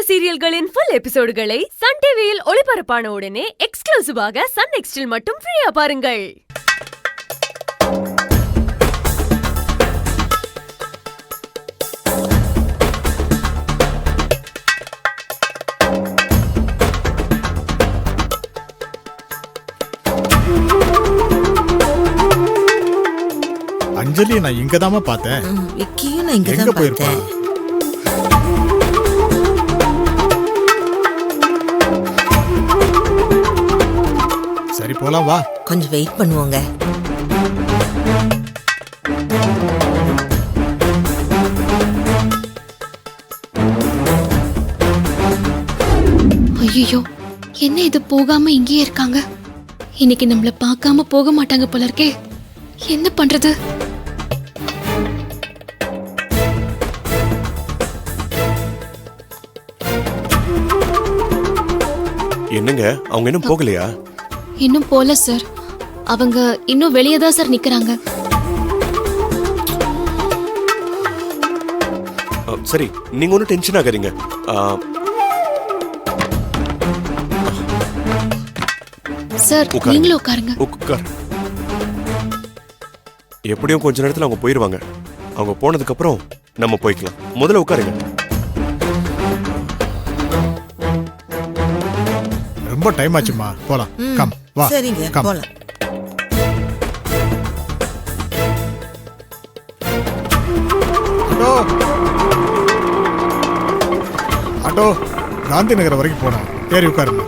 சீரியல்களின் full எபிசோடுகளை Sun டிவியில் ஒளிபரப்பான உடனே எக்ஸ்க்ளூசிவாக சன் நெக்ஸ்டில் மட்டும் ஃப்ரீயா பாருங்கள். அஞ்சலி நான் இங்கதாமா பார்த்தேன். விக்கியும் நான் இங்கதான் பார்த்தேன். சரி போலாம் வா. கொஞ்சம் வெயிட் பண்ணுவோங்க. ஐயோ, என்ன இது போகாம இங்கேயே இருக்காங்க? இன்னைக்கு நம்மள பார்க்காம போக மாட்டாங்க போல இருக்கே. என்ன பண்றது? என்னங்க அவங்க இன்னும் போகலையா? இன்னும் போல சார். அவங்க இன்னும் வெளியே தான் சார் நிக்கிறாங்க. சரி, நீங்க ஒன்னும் டென்ஷன் ஆகாதீங்க. சார் நீங்களும் உட்காருங்க. உட்கார். எப்படியும் கொஞ்ச நேரத்துல அவங்க போயிருவாங்க. அவங்க போனதுக்கு அப்புறம் நம்ம போய்க்கலாம். முதல்ல உட்காருங்க. ரொம்ப டைம் ஆச்சுமா, போலாம். கம் வா. சரிங்க, போலாம். ஆட்டோ ஆட்டோ காந்தி நகர் வரைக்கும் போனோம். ஏறி உட்காருங்க.